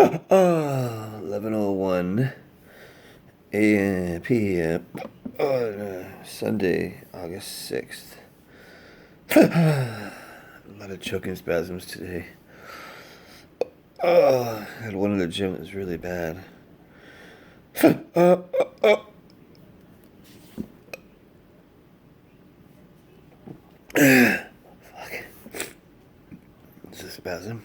11:01 a.m. p.m. on Sunday, August 6th. A lot of choking spasms today. I had one in the gym that was really bad. Fuck. It's a spasm.